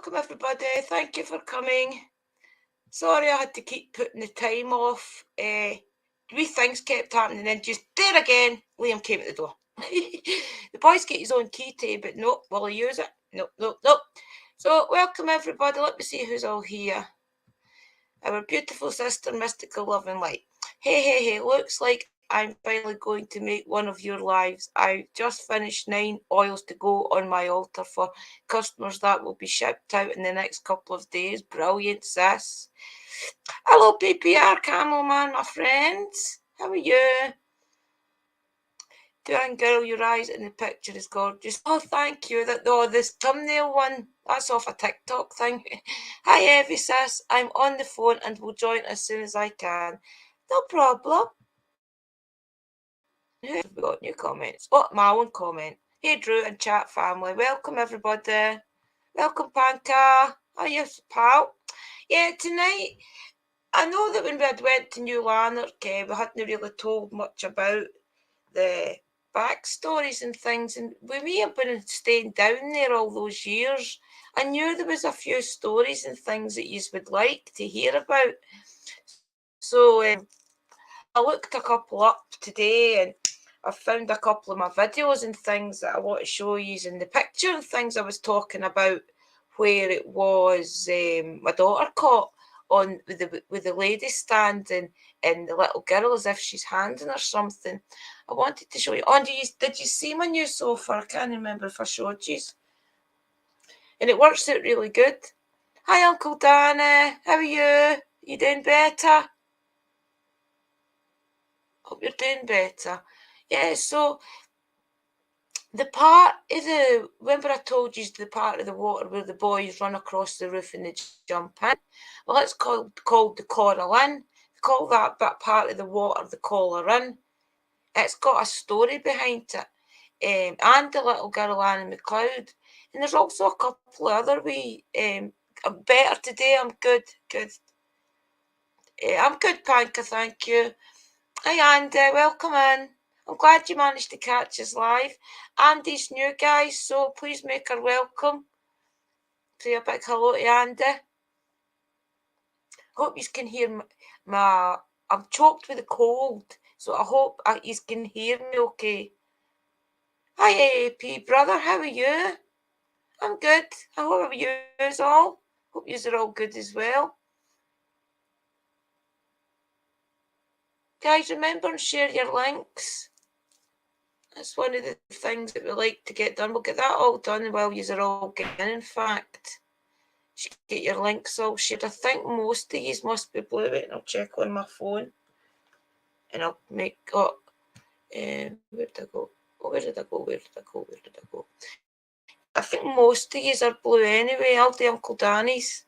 welcome everybody. Thank you for coming. Sorry I had to keep putting the time off. Wee things kept happening, and then just there again, Liam came at the door. The boy's got his own key to, but nope, will he use it? Nope. So welcome everybody. Let me see who's all here. Our beautiful sister, Mystical Love and Light. Hey, looks like I'm finally going to make one of your lives. I just finished 9 oils to go on my altar for customers that will be shipped out in the next couple of days. Brilliant, sis. Hello, PPR Camel Man, my friends. How are you? Doing girl, your eyes in the picture is gorgeous. Oh, thank you. This thumbnail one, that's off a TikTok thing. Hi, Evie, sis. I'm on the phone and will join as soon as I can. No problem. Who have we got new comments? Oh, my own comment. Hey, Drew and chat family. Welcome, everybody. Welcome, Panka. How are you, pal? Yeah, tonight, I know that when we had went to New Lanark, we hadn't really told much about the backstories and things, and with me have been staying down there all those years, I knew there was a few stories and things that you would like to hear about. So I looked a couple up today, and I found a couple of my videos and things that I want to show you in the picture and things I was talking about, where it was my daughter caught on with the lady standing and the little girl as if she's handing her something. I wanted to show you. Oh, did you see my new sofa? I can't remember if I showed you. And it works out really good. Hi, Uncle Danny. How are you? You doing better? Hope you're doing better. Yeah, so the part of remember I told you the part of the water where the boys run across the roof and they jump in? Well, it's called the Coral Inn. They call that part of the water the Coral Inn. It's got a story behind it. And the little girl Annie McLeod. And there's also a couple of other I'm better today. I'm good. I'm good, Panka, thank you. Hi, Andy. Welcome in. I'm glad you managed to catch us live. Andy's new, guys, so please make her welcome. Say a big hello to Andy. Hope you can hear I'm choked with a cold, so I hope you can hear me okay. Hi, AAP brother, how are you? I'm good. How are you all? Hope you are all good as well. Guys, remember and share your links. That's one of the things that we like to get done. We'll get that all done while you are all getting in, fact. You should get your links all shared. I think most of these must be blue. Wait, and I'll check on my phone. And I'll make up. Where did I go? I think most of these are blue anyway. I'll do Uncle Danny's.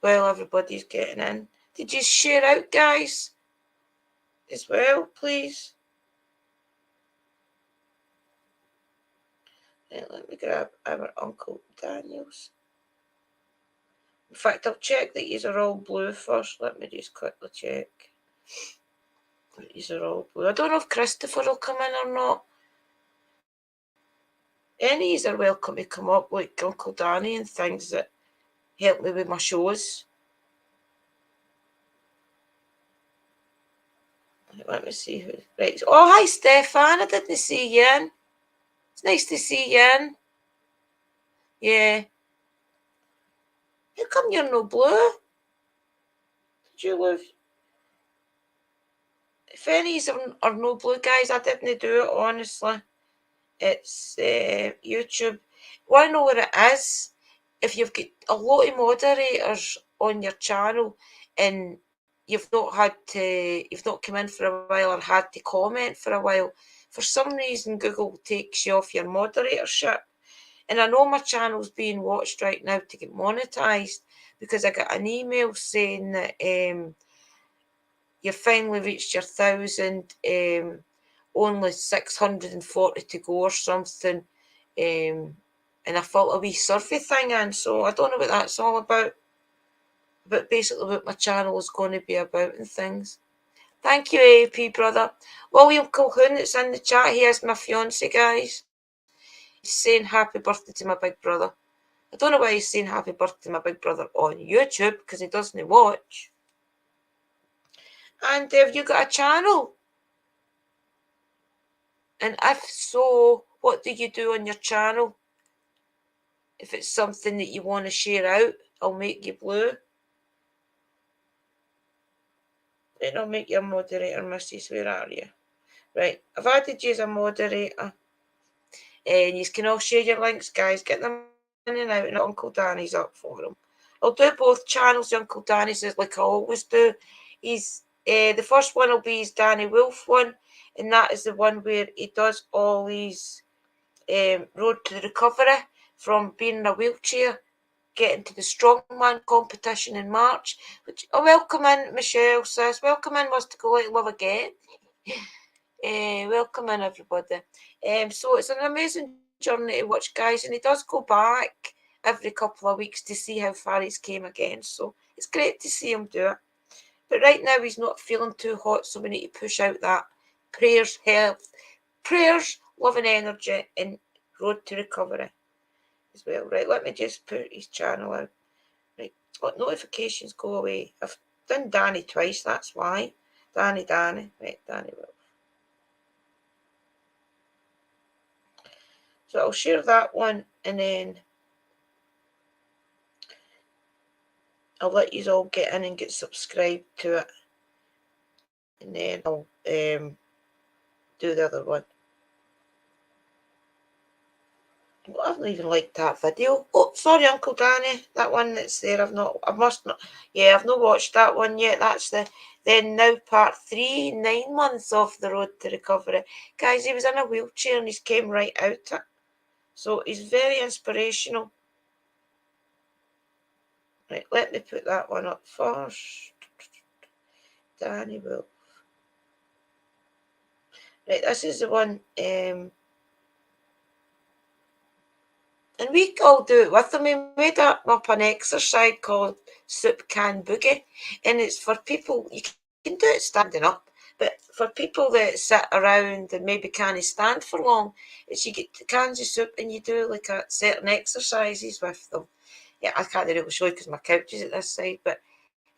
Well, everybody's getting in. Did you share out, guys? As well, please. Let me grab our Uncle Daniel's. In fact, I'll check that these are all blue first. Let me just quickly check. These are all blue. I don't know if Christopher will come in or not. Any of these are welcome to come up, like Uncle Danny and things that help me with my shows. Let me see who. Right. Oh, hi, Stefan. I didn't see you in. It's nice to see you in. Yeah. How come you're no blue? Did you live? If any are no blue, guys, I didn't do it, honestly. It's YouTube. Want to know what it is? If you've got a lot of moderators on your channel and you've not come in for a while or had to comment for a while, for some reason Google takes you off your moderatorship. And I know my channel's being watched right now to get monetized because I got an email saying that you've finally reached your 1,000, only 640 to go or something. And I felt a wee surfy thing in, so I don't know what that's all about. But basically what my channel is going to be about and things. Thank you, AP brother. William Colquhoun that's in the chat, he is my fiance, guys. He's saying happy birthday to my big brother. I don't know why he's saying happy birthday to my big brother on YouTube, because he doesn't watch. And have you got a channel? And if so, what do you do on your channel? If it's something that you want to share out, I'll make you blue. Then I'll make you a moderator, Mrs. Where are you? Right, I've added you as a moderator. And you can all share your links, guys. Get them in and out, and Uncle Danny's up for them. I'll do both channels. Uncle Danny says, like I always do. He's the first one will be his Danny Wolf one, and that is the one where he does all his road to recovery from being in a wheelchair, getting to the strongman competition in March. Which welcome in, Michelle says. Welcome in, Mystical Light Love again. Welcome in, everybody. So it's an amazing journey to watch, guys, and he does go back every couple of weeks to see how far he's came again. So it's great to see him do it. But right now he's not feeling too hot, so we need to push out that prayers, health, prayers, love and energy, and road to recovery as well. Right, let me just put his channel out. Right, let notifications go away. I've done Danny twice, that's why. Danny. Right, Danny will. So I'll share that one, and then I'll let you all get in and get subscribed to it. And then I'll do the other one. Well, I've not even liked that video. Oh, sorry, Uncle Danny. That one that's there, I've not watched that one yet. That's then now part 3, 9 months off the road to recovery. Guys, he was in a wheelchair and he's came right out it. So he's very inspirational. Right, let me put that one up first. Danny Wolf. Right, this is the one, and we all do it with him. We made up an exercise called Soup Can Boogie, and it's for people, you can do it standing up, but for people that sit around and maybe can't stand for long, it's you get cans of soup and you do like a certain exercises with them. Yeah, I can't really show you because my couch is at this side, but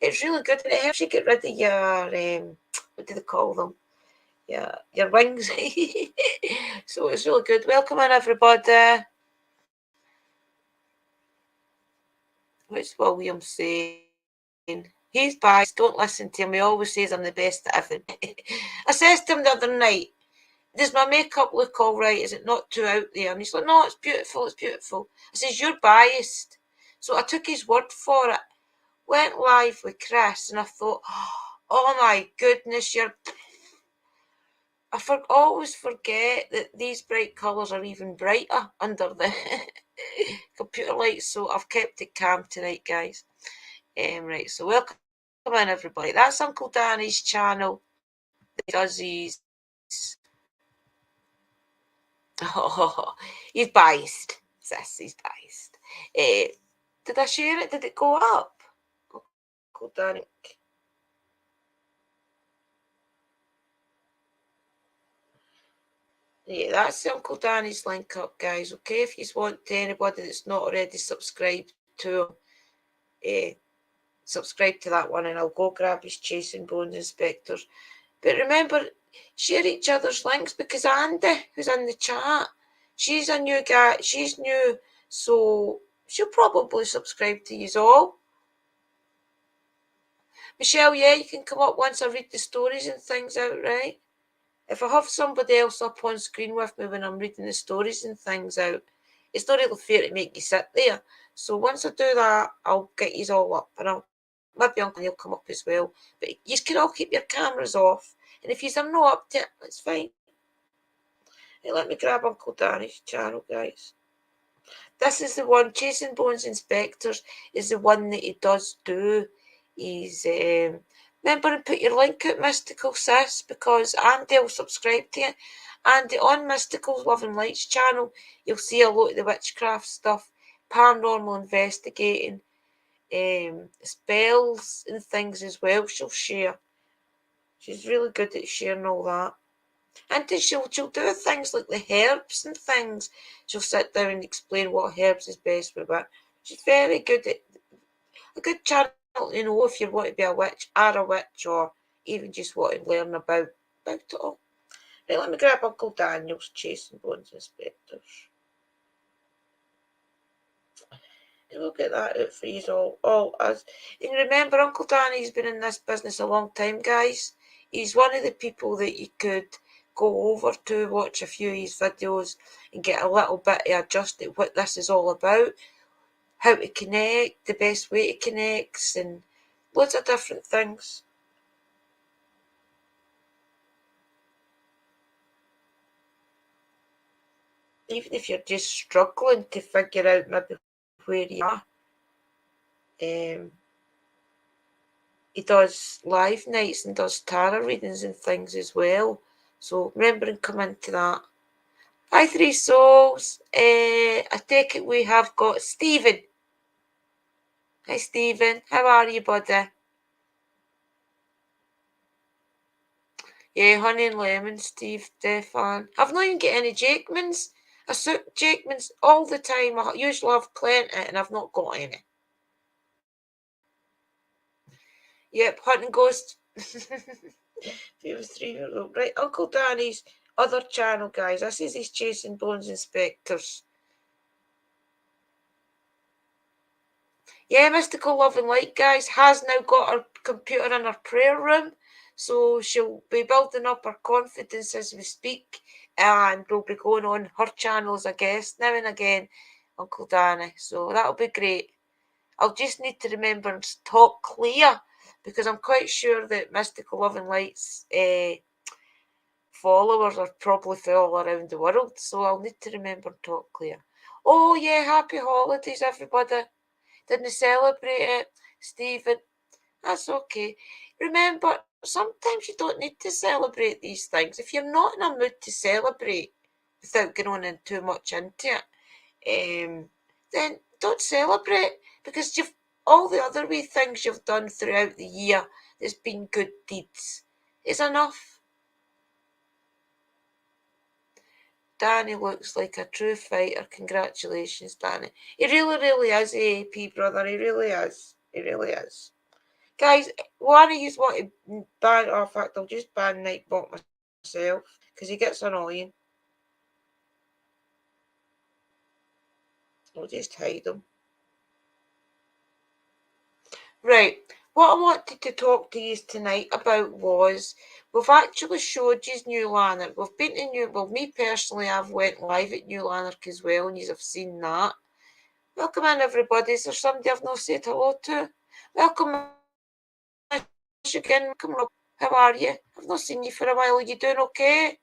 it's really good, and it helps you get rid of your, what do they call them? Your wings. So it's really good. Welcome in, everybody. What's William saying? He's biased. Don't listen to him. He always says I'm the best at everything. I says to him the other night, does my makeup look all right? Is it not too out there? And he's like, no, it's beautiful. It's beautiful. I says, you're biased. So I took his word for it. Went live with Chris, and I thought, oh my goodness, I always forget that these bright colours are even brighter under the computer lights, so I've kept it calm tonight, guys. Right, so welcome in, everybody. That's Uncle Danny's channel. He does these. Oh, he's biased. Yes, he's biased. Did I share it? Did it go up? Uncle Danny. Yeah, that's Uncle Danny's link up, guys. Okay, if you want anybody that's not already subscribed to him, subscribe to that one, and I'll go grab his Chasing Bones Inspectors. But remember, share each other's links, because Andy, who's in the chat, she's a new guy. She's new, so she'll probably subscribe to you all. Michelle, yeah, you can come up once I read the stories and things out, right? If I have somebody else up on screen with me when I'm reading the stories and things out, it's not really fair to make you sit there. So once I do that, I'll get you all up, and maybe Uncle will come up as well. But you can all keep your cameras off, and if you're not up to it, it's fine. Hey, let me grab Uncle Danny's channel, guys. This is the one, Chasing Bones Inspectors is the one that he does do. He's remember and put your link out, Mystical Sis, because Andy will subscribe to it. Andy, on Mystical's Love and Lights channel, you'll see a lot of the witchcraft stuff, paranormal investigating, spells and things as well. She'll share. She's really good at sharing all that. And she'll do things like the herbs and things. She'll sit down and explain what herbs is best with it. She's very good at a good channel to know if you want to be a witch or even just want to learn about it all. Right, let me grab Uncle Daniel's Chasing Bones and Spectres. And we'll get that out for you all as. And remember, Uncle Danny's been in this business a long time, guys. He's one of the people that you could go over to, watch a few of his videos and get a little bit of a gist at what this is all about, how to connect, the best way to connect, and loads of different things. Even if you're just struggling to figure out maybe where you are. He does live nights and does tarot readings and things as well. So remember and come into that. Hi, Three Souls. I take it we have got Stephen. Hi, Stephen. How are you, buddy? Yeah, honey and lemon, Steve, Stefan. I've not even got any Jakemans. I suck Jakemans all the time. I usually have plenty and I've not got any. Yep, hunting ghost. He was 3 years old. Right, Uncle Danny's other channel, guys. This is his Chasing Bones and Spectres. Yeah, Mystical Love and Light, guys, has now got her computer in her prayer room. So she'll be building up her confidence as we speak. And we'll be going on her channel as a guest now and again, Uncle Danny. So that'll be great. I'll just need to remember and talk clear, because I'm quite sure that Mystical Love and Light's followers are probably all around the world. So I'll need to remember and talk clear. Oh, yeah, happy holidays, everybody. Didn't celebrate it, Stephen. That's okay. Remember, sometimes you don't need to celebrate these things. If you're not in a mood to celebrate without going on too much into it, then don't celebrate, because you've all the other wee things you've done throughout the year that's been good deeds is enough. Danny looks like a true fighter. Congratulations, Danny. He really, really is AAP, brother. He really is. He really is. Guys, one of you want to ban, in fact, I'll just ban Nightbot myself, because he gets annoying. I'll just hide him. Right, what I wanted to talk to you tonight about was, we've actually showed you New Lanark. We've been to well, me personally, I've went live at New Lanark as well, and you have seen that. Welcome in, everybody. Is there somebody I've not said hello to? Welcome again. Welcome, Rob. How are you? I've not seen you for a while. Are you doing okay?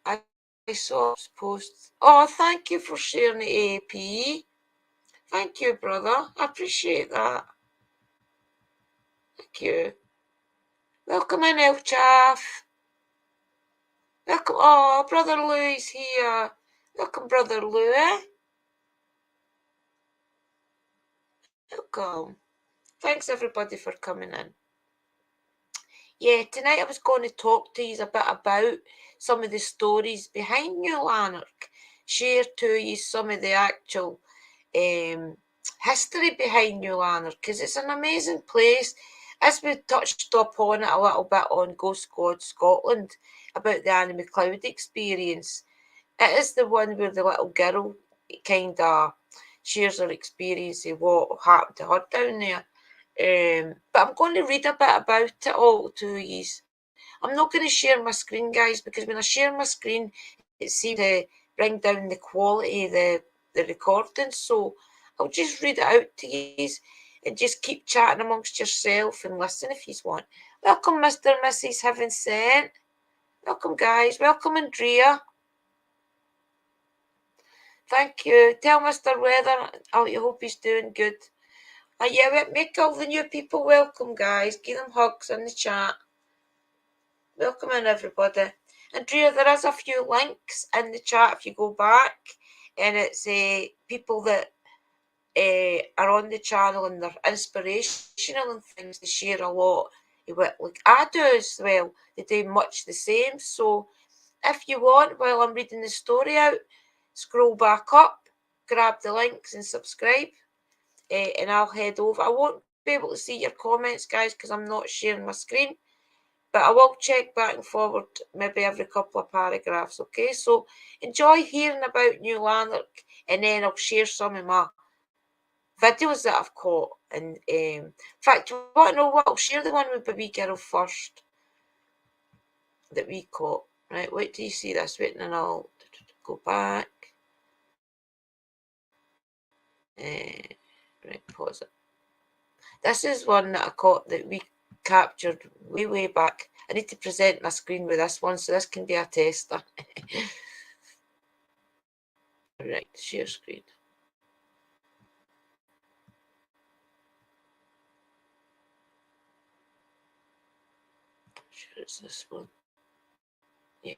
I saw posts. Oh, thank you for sharing the AAP. Thank you, brother. I appreciate that. Thank you. Welcome in, El Chaff. Welcome. Oh, Brother Louis here. Welcome, Brother Louis. Welcome. Thanks, everybody, for coming in. Yeah, tonight I was going to talk to you a bit about some of the stories behind New Lanark. Share to you some of the actual history behind New Lanark, because it's an amazing place. As we touched upon it a little bit on Ghost Squad Scotland about the Annie McLeod experience, it is the one where the little girl kind of shares her experience of what happened to her down there. But I'm going to read a bit about it all to you. I'm not going to share my screen, guys, because when I share my screen, it seems to bring down the quality of the recording. So I'll just read it out to you and just keep chatting amongst yourself and listen if you want. Welcome, Mr. and Mrs. Heaven Sent. Welcome, guys. Welcome, Andrea. Thank you. Tell Mr. Weather, I hope he's doing good. Yeah, make all the new people welcome, guys. Give them hugs in the chat. Welcome in, everybody. Andrea, there is a few links in the chat if you go back, and it's people that are on the channel and they're inspirational and things. They share a lot of what, like I do as well. They do much the same. So if you want, while I'm reading the story out, scroll back up, grab the links and subscribe, and I'll head over. I won't be able to see your comments, guys, because I'm not sharing my screen, but I will check back and forward maybe every couple of paragraphs, okay? So enjoy hearing about New Lanark, and then I'll share some of my videos that I've caught. And in fact, you want to know what? I'll share the one with the wee girl first that we caught. Right, wait till you see this. Wait, and I'll go back. Right, pause it. This is one that I caught that we captured way back. I need to present my screen with this one, so this can be a tester. Right, share screen. Sure, it's this one. Yeah.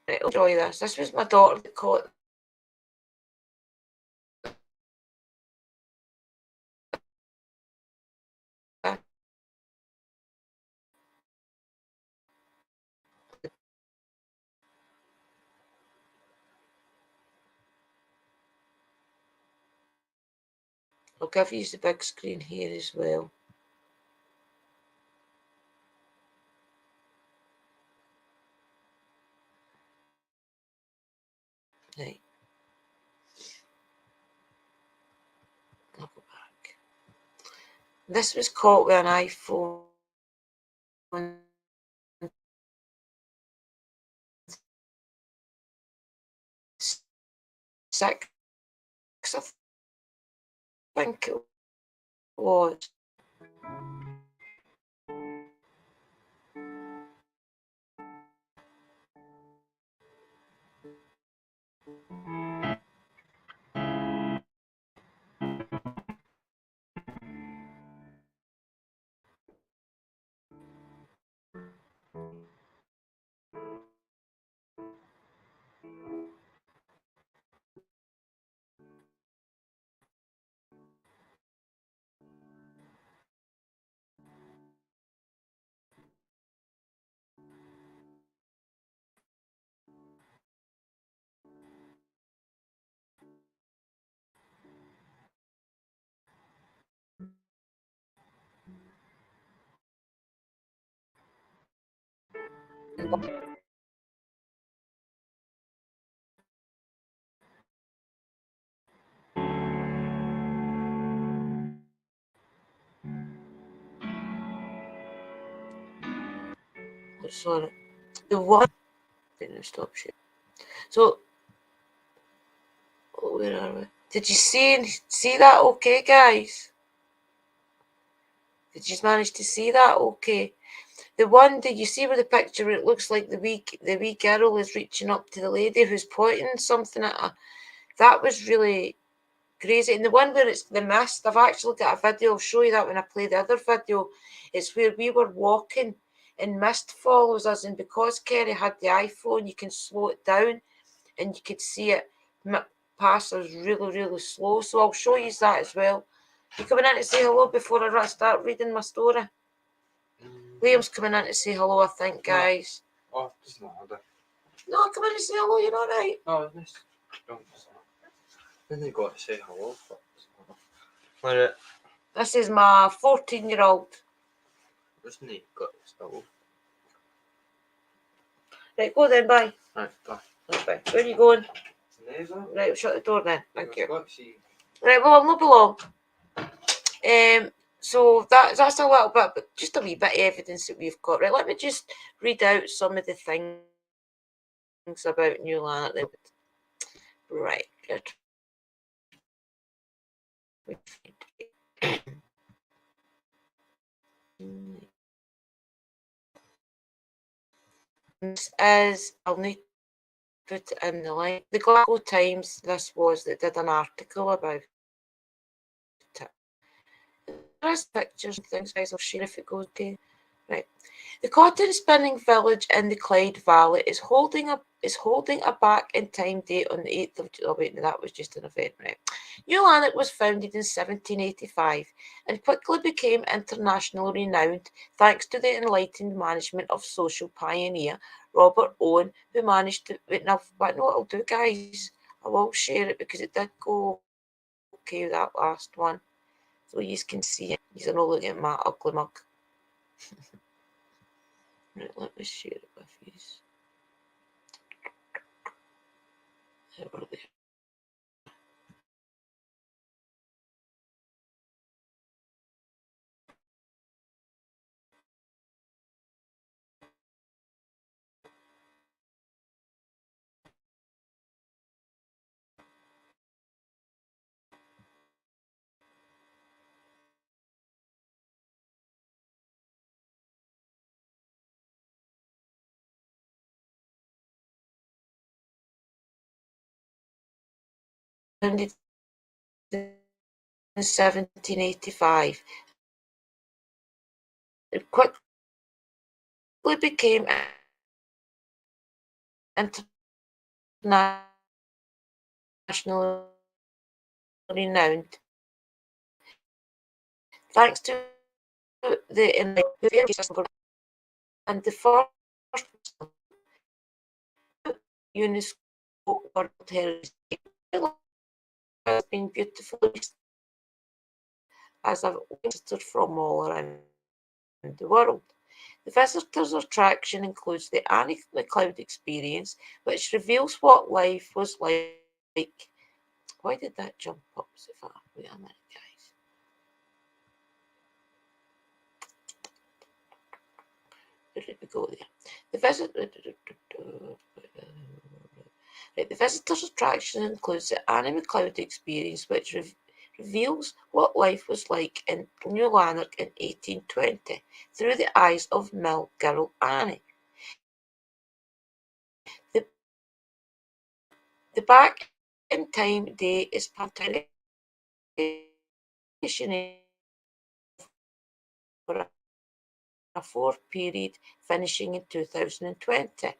Right, I'll enjoy this. This was my daughter that caught. I'll give you the big screen here as well. Right. I'll go back. This was caught with an iPhone 6, I think it was. Sorry. The one didn't stop shit. So where are we? Did you see that okay, guys? Did you manage to see that okay? The one, did you see where the picture where it looks like the wee girl is reaching up to the lady who's pointing something at her? That was really crazy. And the one where it's the mist, I've actually got a video. I'll show you that when I play the other video. It's where we were walking and mist follows us, and because Kerry had the iPhone, you can slow it down and you could see it pass us really slow. So I'll show you that as well. You coming in to say hello before I start reading my story? Liam's coming in to say hello, I think, guys. Oh, it's not other. No, come in to say hello, you're all right. Oh, nice. Then they got to say hello. But this is my 14-year-old. Isn't he got to say hello? Right, go then, bye. Right, bye. Bye. Where are you going? Never. Right, shut the door then. Thank you. See. Right, well, I'm not below. So that's a little bit, but just a wee bit of evidence that we've got. Right, let me just read out some of the things about New Lanark. Right. This is, I'll need to put it in the link. The Glasgow Times, this was, that did an article about it. There's pictures and things, guys. I'll share if it goes okay. Right. The cotton spinning village in the Clyde Valley is holding a back in time date on the 8th of July. Oh wait, no, that was just an event, right? New Lanark was founded in 1785 and quickly became internationally renowned thanks to the enlightened management of social pioneer Robert Owen, who managed to. Wait, now, but I know what I'll do, guys. I will share it because it did go okay, that last one. So you can see it. You're not looking at my ugly mug. Right, let me share it with you. Over there. Founded in 1785. It quickly became internationally renowned thanks to the and the first UNESCO World Heritage has been beautifully as I've visited from all around the world. The visitors' attraction includes the Annie McLeod experience, which reveals what life was like. Why did that jump up so far? Wait a minute, guys. Where did we go there? The visitors' attraction includes the Annie McLeod experience, which reveals what life was like in New Lanark in 1820 through the eyes of mill girl Annie. The back in time day is partition for a fourth period finishing in 2020.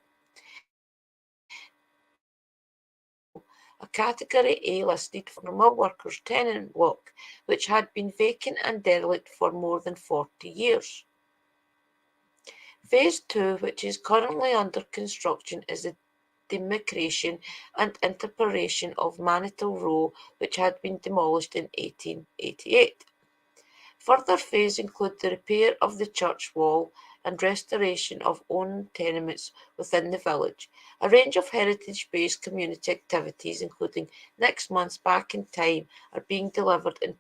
A Category A listed for mill workers tenement block, which had been vacant and derelict for more than 40 years. Phase 2, which is currently under construction, is the demolition and interpretation of Manitou Row, which had been demolished in 1888. Further phases include the repair of the church wall and restoration of own tenements within the village. A range of heritage-based community activities, including next month's Back in Time, are being delivered in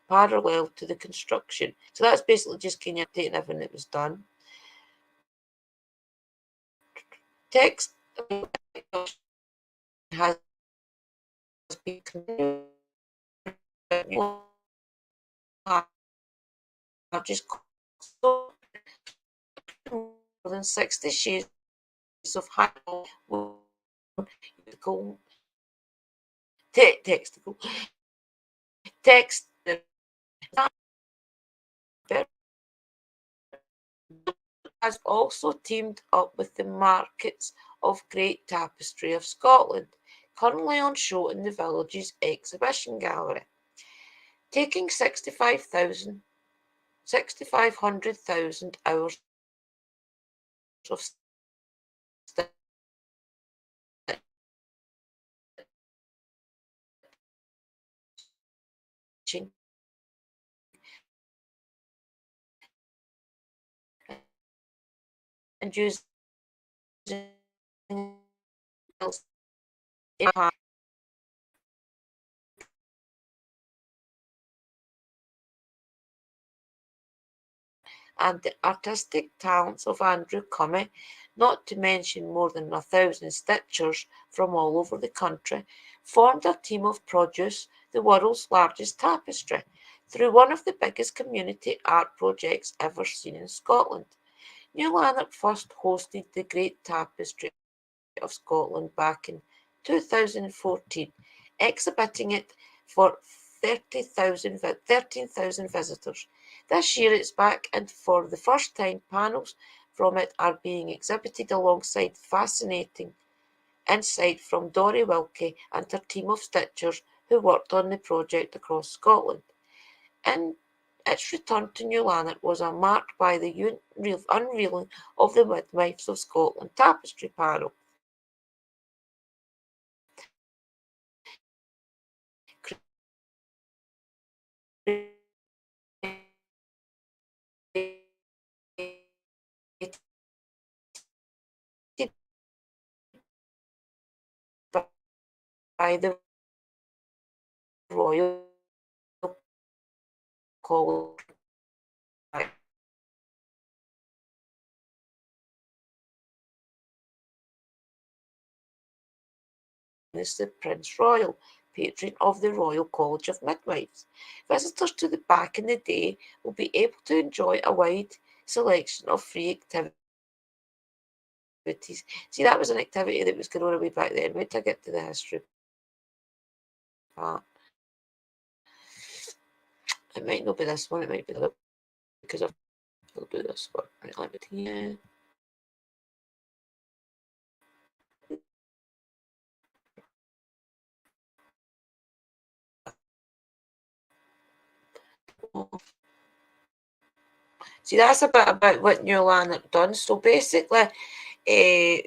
parallel to the construction. So that's basically just kind of updating everything that was done. Text has been just more than 60 shades of high text has also teamed up with the Markets of Great Tapestry of Scotland, currently on show in the village's exhibition gallery, taking 6,500,000 hours of stitching and using and the artistic talents of Andrew Cummie, not to mention more than 1,000 stitchers from all over the country, formed a team of produce the world's largest tapestry through one of the biggest community art projects ever seen in Scotland. New Lanark first hosted the Great Tapestry of Scotland back in 2014, exhibiting it for 13,000 visitors. This year it's back, and for the first time panels from it are being exhibited alongside fascinating insight from Dory Wilkie and her team of stitchers who worked on the project across Scotland. And its return to New Lanark was marked by the unveiling of the Midwives of Scotland tapestry panel, by the Royal College. Is the Prince Royal, patron of the Royal College of Midwives. Visitors to the back in the day will be able to enjoy a wide selection of free activities. See, that was an activity that was going on way back then. Wait till I get to the history part. It might not be this one, it might be the other, because I'll do this one. Right, let me yeah. See, that's a bit about what New Lanark done. So basically,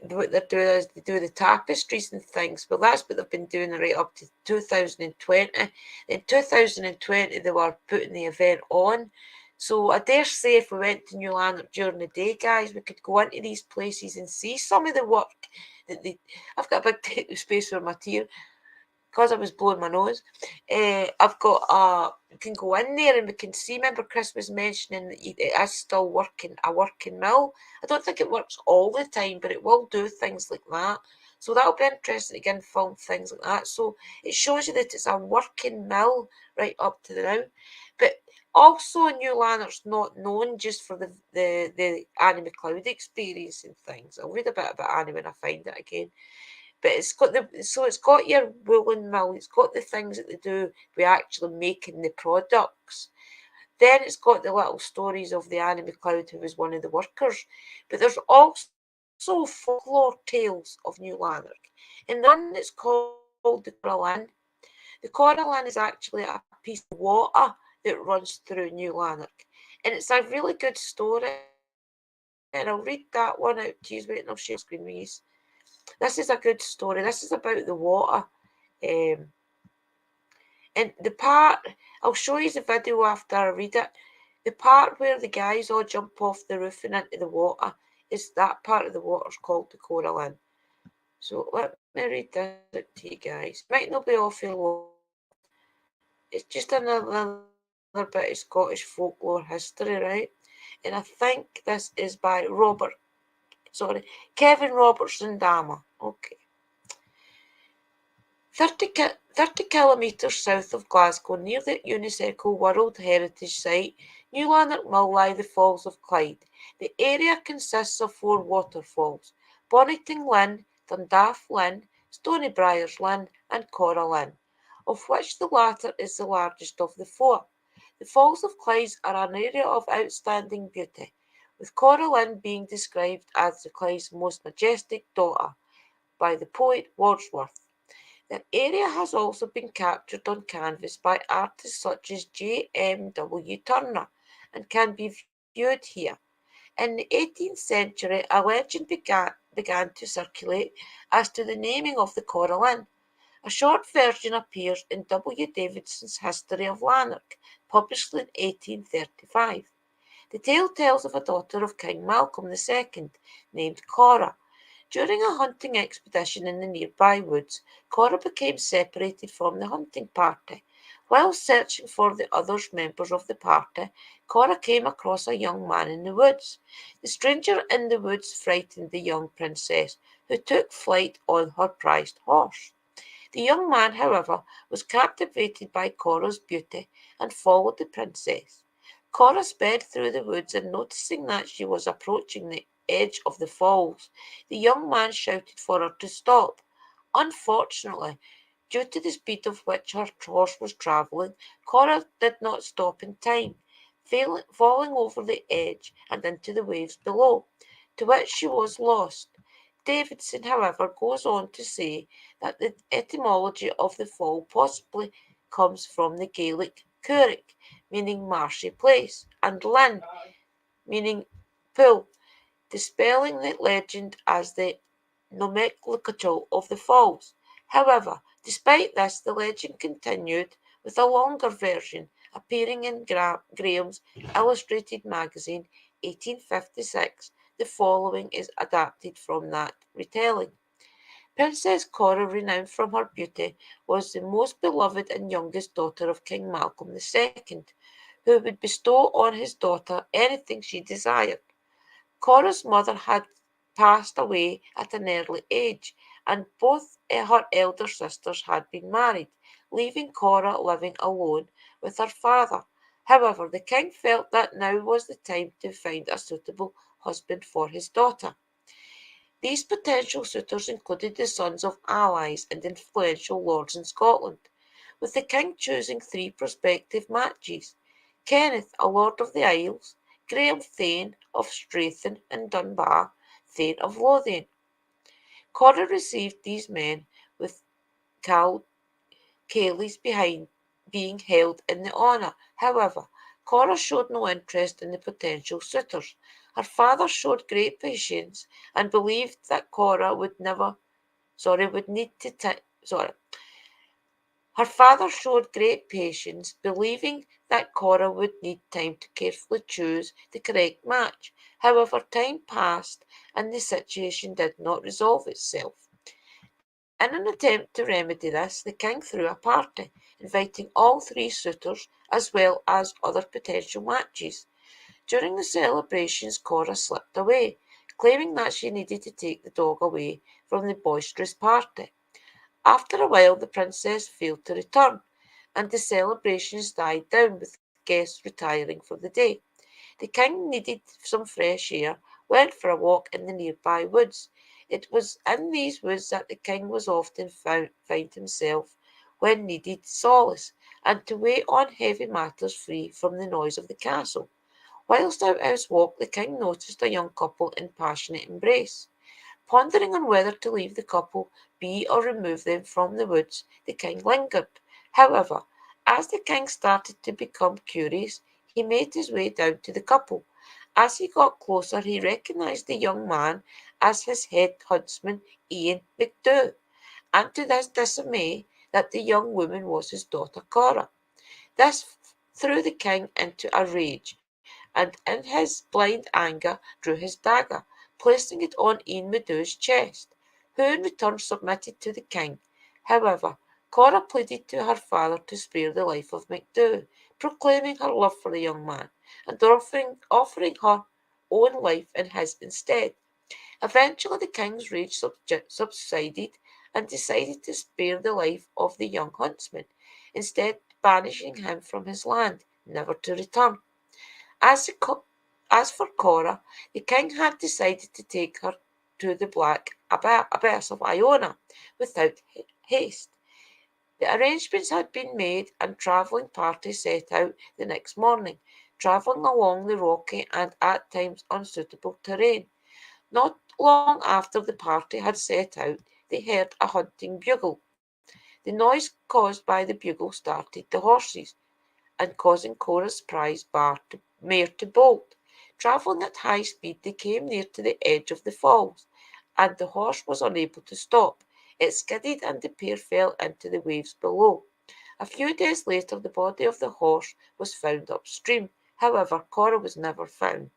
what they're doing is they do the tapestries and things. Well, that's what they've been doing right up to 2020. In 2020, they were putting the event on. So I dare say if we went to New Lanark during the day, guys, we could go into these places and see some of the work that they... I've got a big space for my tear because I was blowing my nose. I've got you can go in there and we can see. Remember, Chris was mentioning that it is still a working mill. I don't think it works all the time, but it will do things like that. So that'll be interesting again, film things like that. So it shows you that it's a working mill right up to the now. But also, New Lanark's not known just for the Annie McLeod experience and things. I'll read a bit about Annie when I find it again. But it's got your woolen mill, it's got the things that they do with actually making the products. Then it's got the little stories of the Annie McLeod, who was one of the workers. But there's also folklore tales of New Lanark. And the one that's called the Cauldron. The Cauldron is actually a piece of water that runs through New Lanark. And it's a really good story. And I'll read that one out to you. Wait, and I'll share screen with you. This is a good story. This is about the water. And the part, I'll show you the video after I read it. The part where the guys all jump off the roof and into the water, is that part of the water is called the Coralline. So let me read this to you guys. Might not be off your lot. It's just another bit of Scottish folklore history, right? And I think this is by Kevin Robertson Dama. Okay. 30 kilometres south of Glasgow, near the UNESCO World Heritage Site, New Lanark Mill lie the Falls of Clyde. The area consists of 4 waterfalls: Bonnyting Linn, Dundaff Linn, Stonybriars Linn and Cora Linn, of which the latter is the largest of the 4. The Falls of Clyde are an area of outstanding beauty, with Cora Linn being described as the Clyde's most majestic daughter by the poet Wordsworth. The area has also been captured on canvas by artists such as J. M. W. Turner and can be viewed here. In the 18th century, a legend began to circulate as to the naming of the Coralline. A short version appears in W. Davidson's History of Lanark, published in 1835. The tale tells of a daughter of King Malcolm II, named Cora. During a hunting expedition in the nearby woods, Cora became separated from the hunting party. While searching for the other members of the party, Cora came across a young man in the woods. The stranger in the woods frightened the young princess, who took flight on her prized horse. The young man, however, was captivated by Cora's beauty and followed the princess. Cora sped through the woods, and noticing that she was approaching the edge of the falls, the young man shouted for her to stop. Unfortunately, due to the speed of which her horse was travelling, Cora did not stop in time. falling over the edge and into the waves below, to which she was lost. Davidson, however, goes on to say that the etymology of the fall possibly comes from the Gaelic Curig, meaning marshy place, and Linn, meaning pool, dispelling the legend as the nomenclature of the falls. However, despite this, the legend continued with a longer version appearing in Graham's Illustrated Magazine 1856. The following is adapted from that retelling. Princess Cora, renowned for her beauty, was the most beloved and youngest daughter of King Malcolm II, who would bestow on his daughter anything she desired. Cora's mother had passed away at an early age, and both her elder sisters had been married, leaving Cora living alone with her father. However, the king felt that now was the time to find a suitable husband for his daughter. These potential suitors included the sons of allies and influential lords in Scotland, with the king choosing three prospective matches: Kenneth, a lord of the Isles; Graham, Thane of Straithen and Dunbar; Thane of Lothian. Cora received these men with Cayley's behind being held in the honour. However, Cora showed no interest in the potential suitors. Her father showed great patience and believed that Cora would need to Her father showed great patience, believing that Cora would need time to carefully choose the correct match. However, time passed and the situation did not resolve itself. In an attempt to remedy this, the king threw a party, inviting all three suitors as well as other potential matches. During the celebrations, Cora slipped away, claiming that she needed to take the dog away from the boisterous party. After a while, the princess failed to return, and the celebrations died down with guests retiring for the day. The king needed some fresh air, went for a walk in the nearby woods. It was in these woods that the king was often find himself when needed solace, and to wait on heavy matters free from the noise of the castle. Whilst out on his walk, the king noticed a young couple in passionate embrace. Pondering on whether to leave the couple be or remove them from the woods, the king lingered. However, as the king started to become curious, he made his way down to the couple. As he got closer, he recognised the young man as his head huntsman, Ian McDough, and to his dismay that the young woman was his daughter Cora. This threw the king into a rage, and in his blind anger drew his dagger, placing it on Ian Medoux's chest, who in return submitted to the king. However, Cora pleaded to her father to spare the life of MacDough, proclaiming her love for the young man, and offering her own life and his instead. Eventually, the king's rage subsided and decided to spare the life of the young huntsman, instead banishing him from his land, never to return. As, as for Cora, the king had decided to take her to the Black Abyss of Iona without haste. The arrangements had been made, and travelling parties set out the next morning, travelling along the rocky and at times unsuitable terrain. Not long after the party had set out, they heard a hunting bugle. The noise caused by the bugle started the horses, and causing Cora's prize mare to bolt. Travelling at high speed, they came near to the edge of the falls, and the horse was unable to stop. It skidded, and the pair fell into the waves below. A few days later, the body of the horse was found upstream. However, Cora was never found.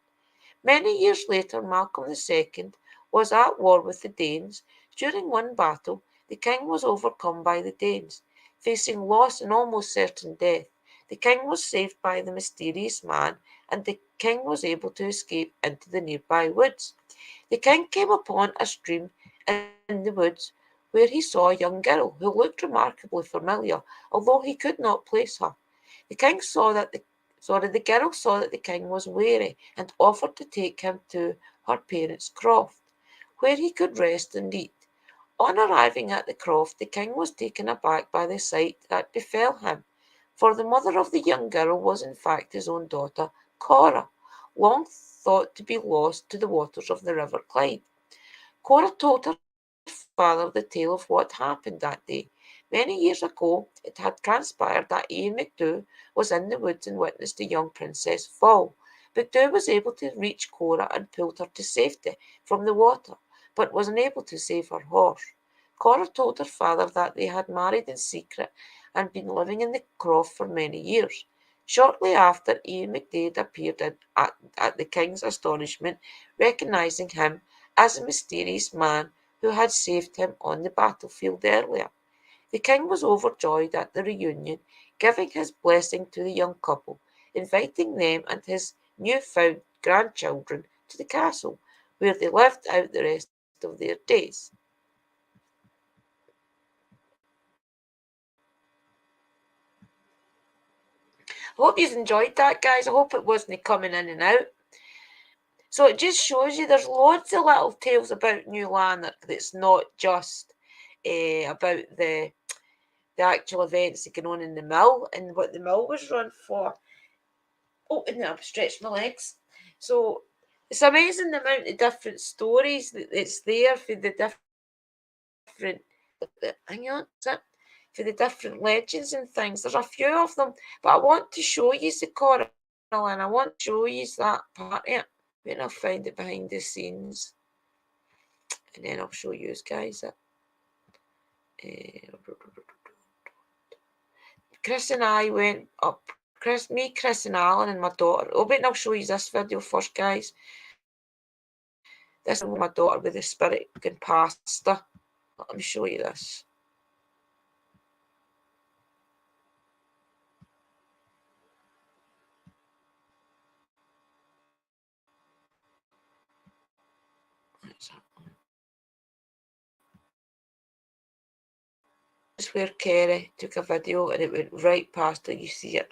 Many years later, Malcolm II was at war with the Danes. During one battle, the king was overcome by the Danes. Facing loss and almost certain death, the king was saved by the mysterious man, and the king was able to escape into the nearby woods. The king came upon a stream in the woods where he saw a young girl who looked remarkably familiar, although he could not place her. The king saw that the girl saw that the king was weary and offered to take him to her parents' croft, where he could rest and eat. On arriving at the croft, the king was taken aback by the sight that befell him. for the mother of the young girl was in fact his own daughter, Cora, long thought to be lost to the waters of the River Clyde. Cora told her father the tale of what happened that day. Many years ago, it had transpired that Ian McDoo was in the woods and witnessed the young princess fall. McDoo was able to reach Cora and pulled her to safety from the water, but was unable to save her horse. Cora told her father that they had married in secret and been living in the croft for many years. Shortly after, Ian McDade appeared at the king's astonishment, recognising him as a mysterious man who had saved him on the battlefield earlier. The king was overjoyed at the reunion, giving his blessing to the young couple, inviting them and his new-found grandchildren to the castle, where they lived out the rest of their days. I hope you've enjoyed that, guys. I hope it wasn't coming in and out. So it just shows you there's loads of little tales about New Lanark that's not just about the actual events that going on in the mill and what the mill was run for. Oh, and I've stretched my legs. So it's amazing the amount of different stories that's there for the different, hang on, is it? For the different legends and things. There's a few of them, but I want to show you the coral and I want to show you that part of it. Then I'll find it behind the scenes, and then I'll show you guys it. Chris and I went up. Chris and Alan and my daughter. Oh, wait, I'll show you this video first, guys. This is my daughter with the spirit and pasta. Let me show you this. This is where Kerry took a video and it went right past her. You see it.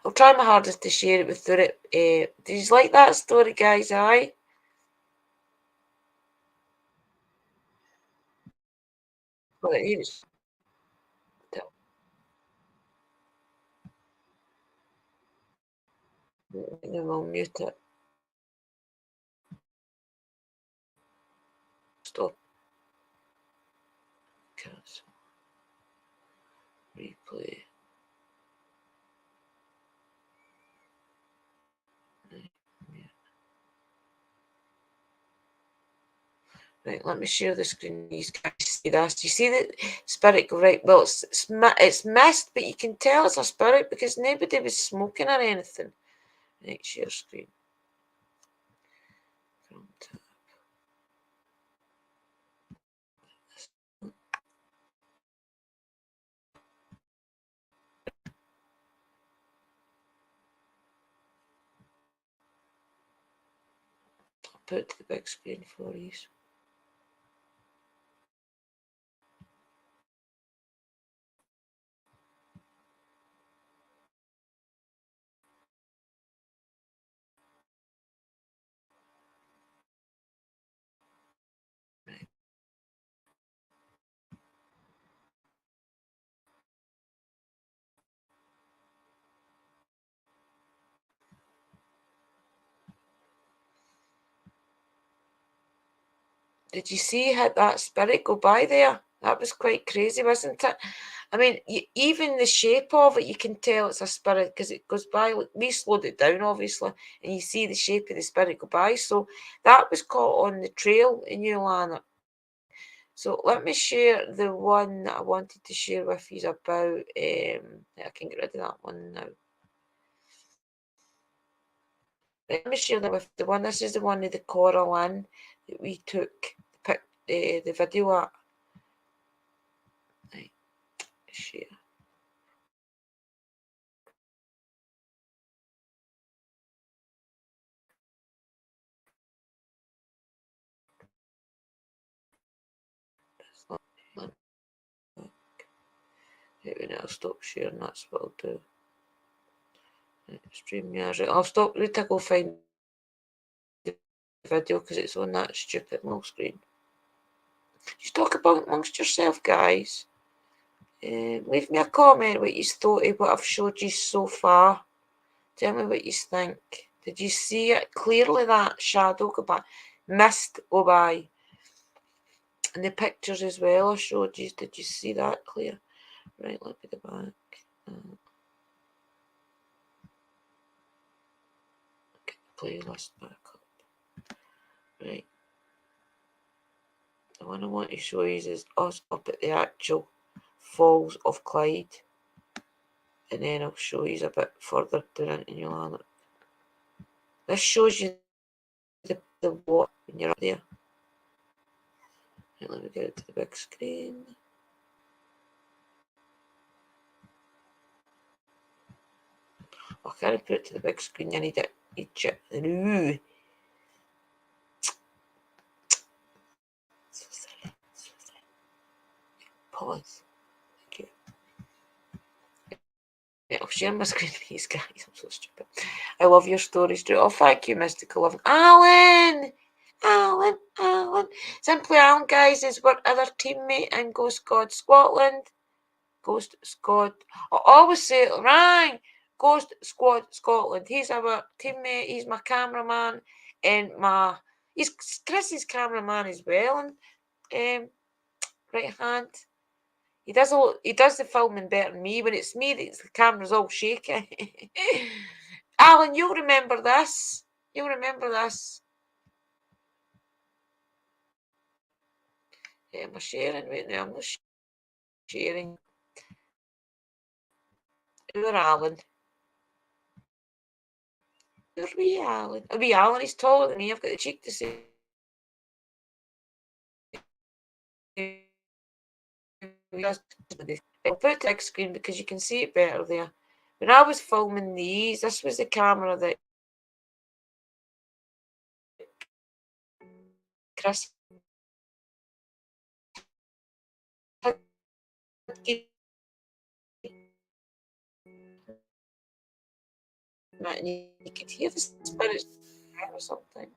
I'll try my hardest to share it with you. Did you like that story, guys? Aye? Well, it is. Then we'll mute it. Stop. Cancel. Replay. Right, let me share the screen. You guys see this. You see the spirit go right? Well, it's mist, but you can tell it's a spirit because nobody was smoking or anything. Right, share screen. I'll put it to the big screen for you. Did you see how that spirit go by there? That was quite crazy, wasn't it? I mean, even the shape of it, you can tell it's a spirit because it goes by. We slowed it down, obviously, and you see the shape of the spirit go by. So that was caught on the trail in New Lanark. So let me share the one that I wanted to share with you about. I can get rid of that one now. Let me share that with the one. This is the one of the coral in that we took the video at. Right, share. Right, I'll stop sharing, that's what I'll do. StreamYard, right, I'll stop, wait till I go find the video because it's on that stupid little screen. Just talk about amongst yourself, guys. Leave me a comment what you thought of what I've showed you so far. Tell me what you think. Did you see it clearly, that shadow go by? Mist go by. And the pictures as well I showed you. Did you see that clear? Right, let me go back. Get the playlist back up. Right. The one I want to show you is us up at the actual Falls of Clyde. And then I'll show you a bit further down in Lanark. This shows you the what when you're up there. Right, let me get it to the big screen. I can't put it to the big screen, I need it. Ooh. So silly. Pause. Thank you. Yeah, I'll share my screen with these guys. I'm so stupid. I love your stories, Drew. Oh, thank you, Mystical Love. Alan! Simply Alan, guys, is our other teammate in Ghost God Scotland. Ghost Squad. I always say it right. Ghost Squad Scotland. He's our teammate. He's my cameraman, and he's Chris's cameraman as well. And right hand. He does the filming better than me. When it's me, the camera's all shaky. Alan, you'll remember this. You'll remember this. Am I sharing right now? I'm not sharing. You're Alan. You're wee Alan. A wee Alan, he's taller than me. I've got the cheek to say. I'll put the big screen because you can see it better there. When I was filming these, this was the camera that Chris had given me, and you could hear the spirits or something.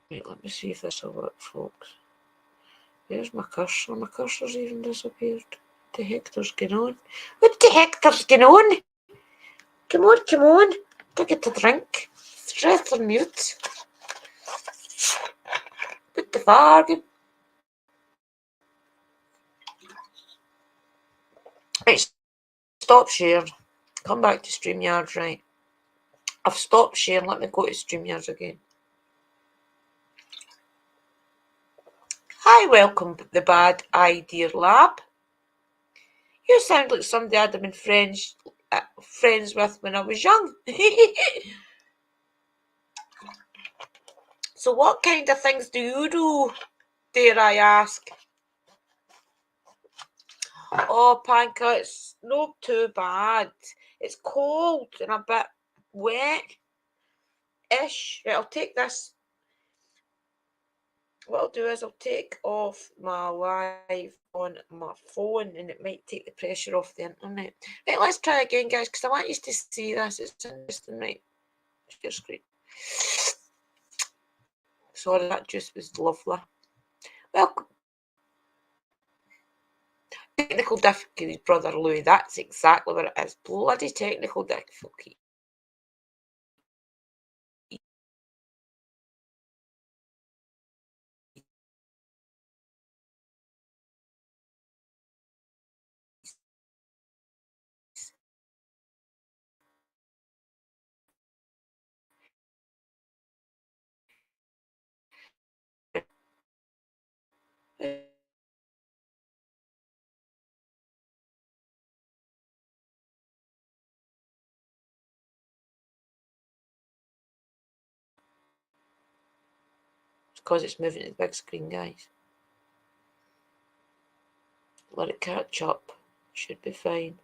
Right, let me see if this will work, folks. There's my cursor. My cursor's even disappeared. What the hector's going on? What the hector's going on? Come on. Don't get to drink. Stress on mute. Put the bargain. Right, stop sharing. Come back to StreamYard, right? I've stopped sharing. Let me go to StreamYard again. Hi, welcome the Bad Idea Lab. You sound like somebody I'd have been friends with when I was young. So what kind of things do you do, dare I ask? Oh, Panka, it's not too bad. It's cold and a bit wet-ish. Right, I'll take this. What I'll do is I'll take off my live on my phone and it might take the pressure off the internet. Right, let's try again, guys, because I want you to see this. It's interesting, right? Share screen. Sorry, that just was lovely. Welcome. Technical difficulties, brother Louis. That's exactly what it is. Bloody technical difficulties. Because it's moving to the big screen, guys. Let it catch up. Should be fine.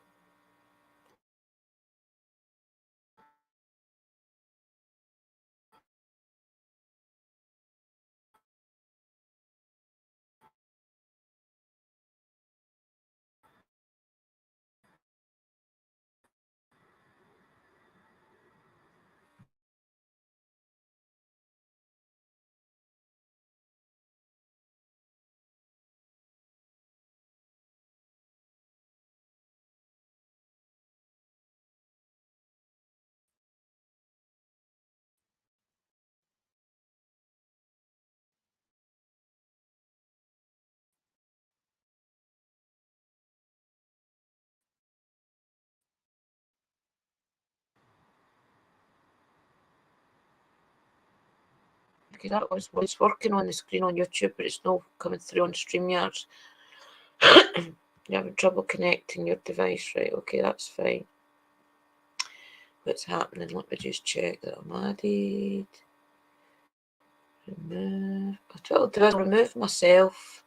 Okay, that was what's working on the screen on YouTube, but it's not coming through on StreamYard. You're having trouble connecting your device, right? Okay, that's fine. What's happening? Let me just check that I'm added. Remove. What I'll do is remove myself.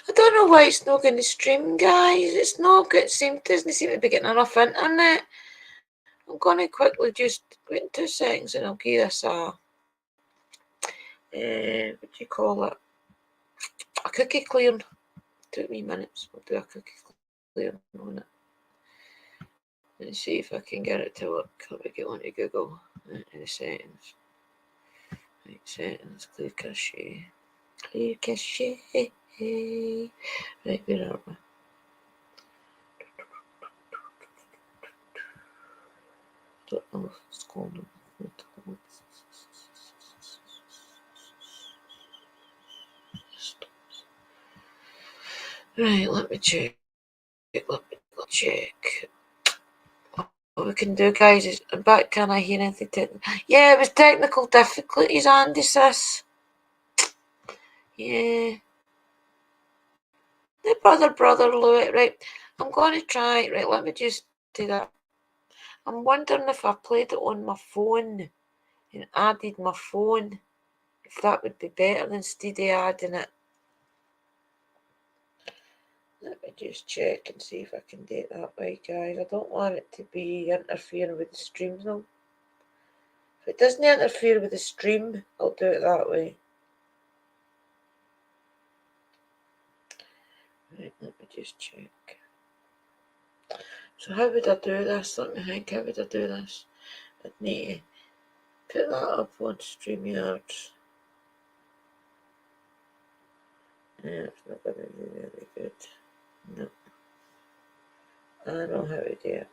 I don't know why it's not going to stream, guys. It's not good. Doesn't seem to be getting enough internet. I'm going to quickly just wait in 2 seconds and I'll give this a what do you call it? A cookie clearing. 2 minutes. We'll do a cookie clearing on it. And see if I can get it to work. Let me get onto Google in the settings. Right, settings, clear cache. Ricochet. Right, where are we? Don't know if it's called. Right, let me check. Let me check. What we can do, guys, is back. Can I hear anything? Yeah, it was technical difficulties, Andy, sis. Yeah. The brother, Louis. Right, I'm going to try. Right, let me just do that. I'm wondering if I played it on my phone and added my phone, if that would be better than instead of adding it. Let me just check and see if I can do it that way, guys. I don't want it to be interfering with the stream, though. If it doesn't interfere with the stream, I'll do it that way. Right, let me just check. So how would I do this? Let me think, how would I do this? I'd need to put that up on StreamYard. Yeah, it's not going to be really good. No. I know how to do it.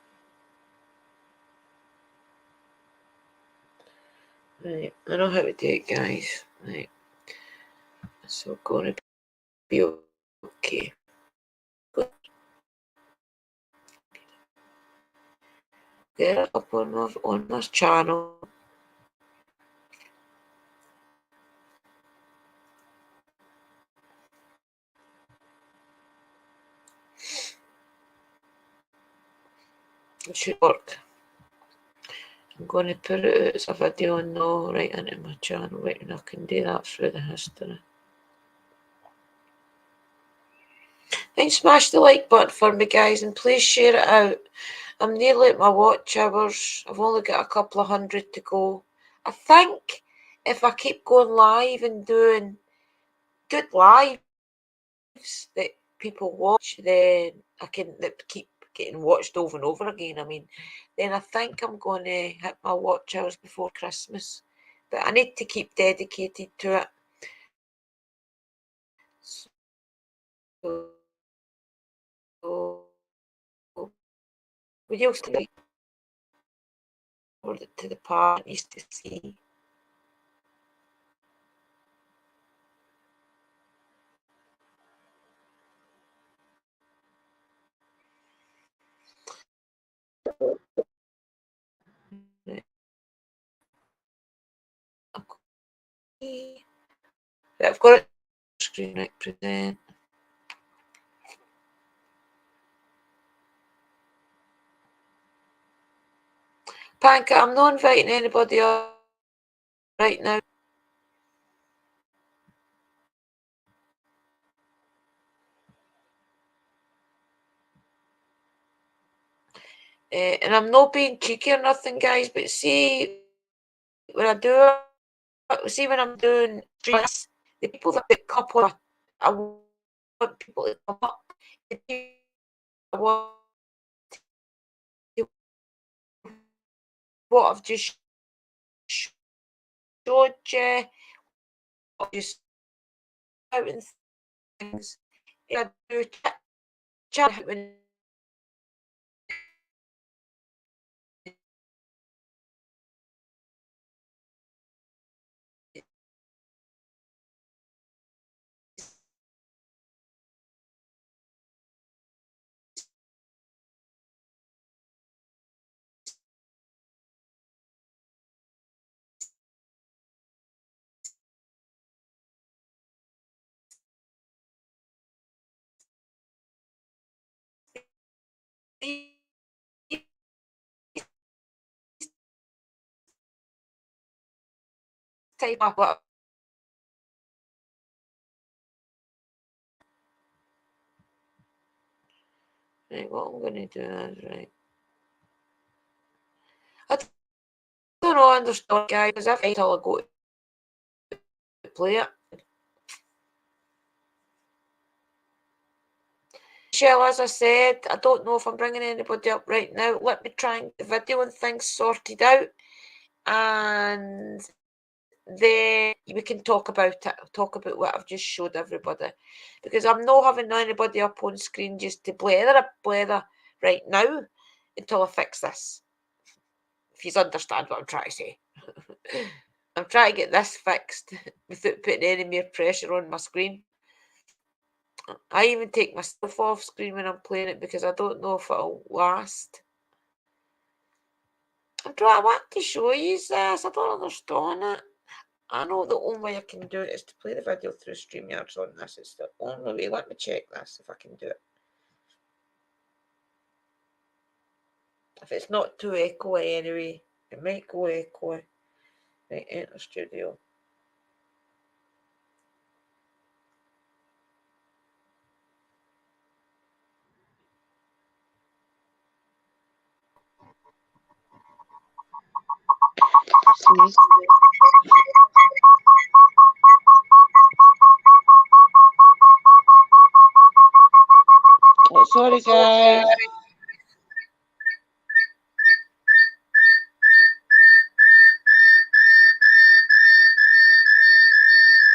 Right, I know how to do it, guys. Right. So going to be okay. Good. Get it up on this channel. It should work. I'm going to put it out as a video now right into my channel. Right, and I can do that through the history. Then smash the like button for me, guys, and please share it out. I'm nearly at my watch hours. I've only got a couple of hundred to go. I think if I keep going live and doing good lives that people watch, then I can keep getting watched over and over again. I mean, then I think I'm going to hit my watch hours before Christmas. But I need to keep dedicated to it. So we used to be to the park, used to see. I've got it screen right present. Panka, I'm not inviting anybody up right now. And I'm not being cheeky or nothing, guys, but see when I do it, see when I'm doing streams, the people that pick up on, I want people to come up. I want what I've just showed you, just out and things. I do chat when type up what. Right, what I'm going to do is, right. I don't know, I understand, guys, because I fight till I go to play it. Michelle, as I said, I don't know if I'm bringing anybody up right now. Let me try and get the video and things sorted out. And then we can talk about it, talk about what I've just showed everybody. Because I'm not having anybody up on screen just to blather right now until I fix this. If you understand what I'm trying to say. I'm trying to get this fixed without putting any more pressure on my screen. I even take myself off screen when I'm playing it because I don't know if it'll last. I want to show you this. I don't understand it. I know the only way I can do it is to play the video through StreamYards on this. It's the only way. Let me check this if I can do it. If it's not too echoey anyway, it might go echoey. Right, enter studio. Oh, sorry guys.